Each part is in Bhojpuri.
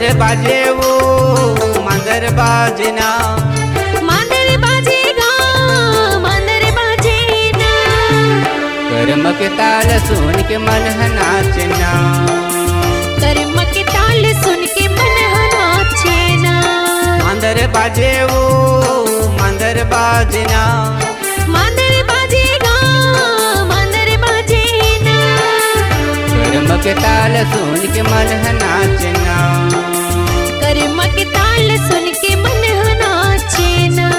मांदर बाजे वो मांदर बाजना, मांदर बाजेगा मांदर बाजेना, कर्म के ताल सुन के मन है नाचना, कर्म के ताल सुन के मन है नाचना। मांदर बाजे वो मांदर बाजना, मांदर बाजेगा मांदर बाजेना, कर्म के ताल सुन के मन है नाचना, कर्म के ताल सुन के मन है नाचना।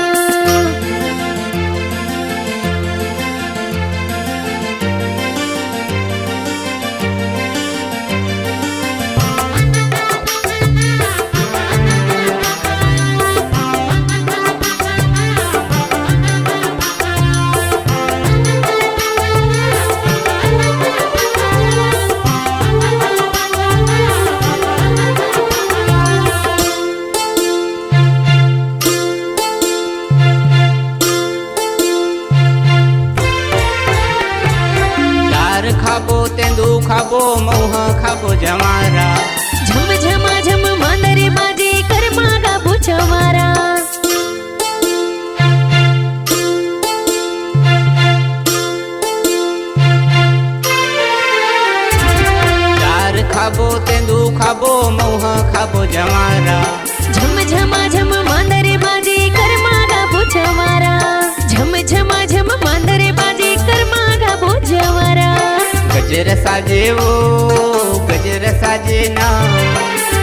खाबो तेंदू खाबो मऊह खाबो जमारा, झम झमा झम मांदर बाजे कर्मा गाबो चमारा, चार खाबो तेंदू खाबो मऊह खाबो जमारा, झम झमा झम मांदर बाजे कर्मा गाबो चमारा, झम झमा झम मांदर बाजे कर्मा गाबो जमारा। गजर साजे वो गजर साजे ना,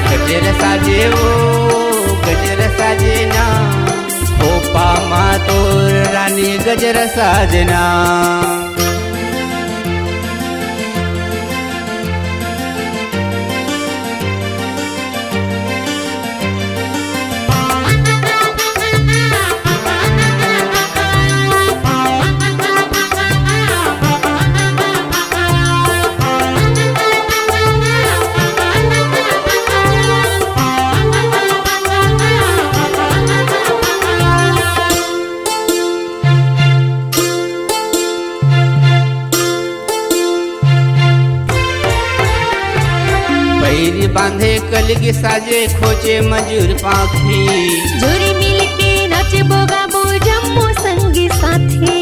गजर साजे वो गजर साजे ना, ओपा मातोर रानी गजर साजना। पैरी बांधे कलगी साजे खोचे मजूर पाखी, जोरी मिल के नाच बोगा बो जम्मो संगी साथी।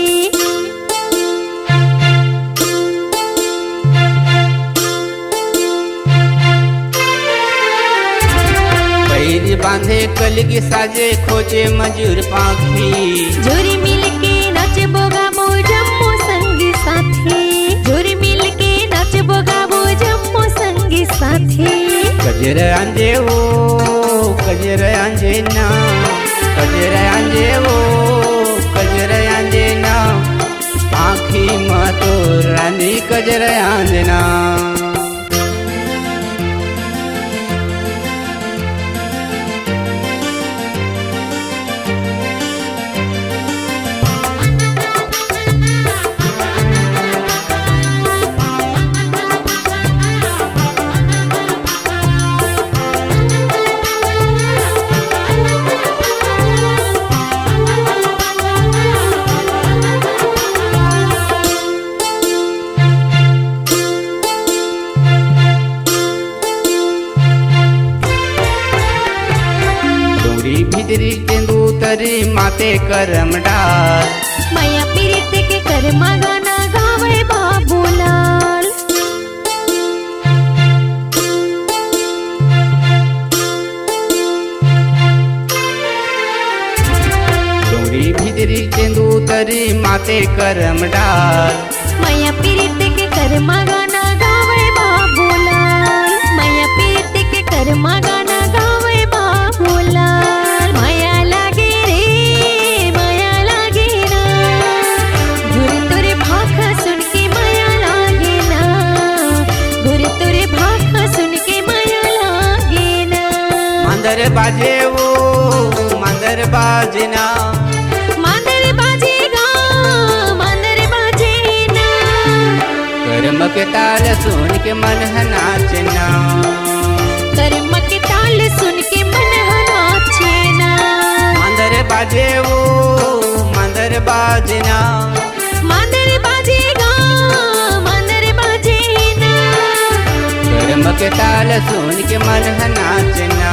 पैरी बांधे कलगी साजे खोचे मजूर पाखी, जोरी मिल के नाच बोगा बो जम्मो संगी साथी, जोरी मिल के नाच बोगा बो जम्मो संगी साथी। गजर आंजे वो गजर आंजे ना, गजर आंजे वो गजर आंजे ना, आँखी मातो रानी गजर आंजना। भिदरी तेंदू तरी माते करम डाल, माया पीरित के कर्मा गाना गावे बाबूलाल। डोंगरी भिदरी तेंदू तरी माते करम डाल, माया पीरित के कर्मा गाना गावे बाबूलाल, माया पीरित के कर्मा गाना गावे बाबूलाल। माया लागे रे माया लागे ना, गुर तुरे भाखा सुन के माया लागे ना, गुर तुरे भाखा सुन के माया लागे ना। मांदर बाजे वो मांदर बाजना, मांदर बाजेगा मांदर बाजेना, कर्म के ताल सुन के मन है नाचना, कर्म के ताल सुन के मन है नाचना। मांदर बाजे वो मांदर बाजना, मांदर बाजेगा मांदर बाजेना, कर्म के ताल सुन के मन है नाचना।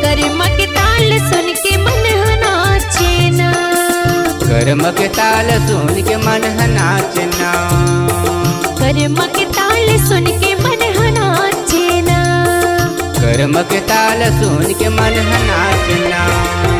कर्मा के ताल सुन के मन है नाचना। कर्म के ताल सुन के मन है नाचना। कर्मा के ताल सुन के मन है नाचना। कर्म के ताल सुन के मन है नाचना।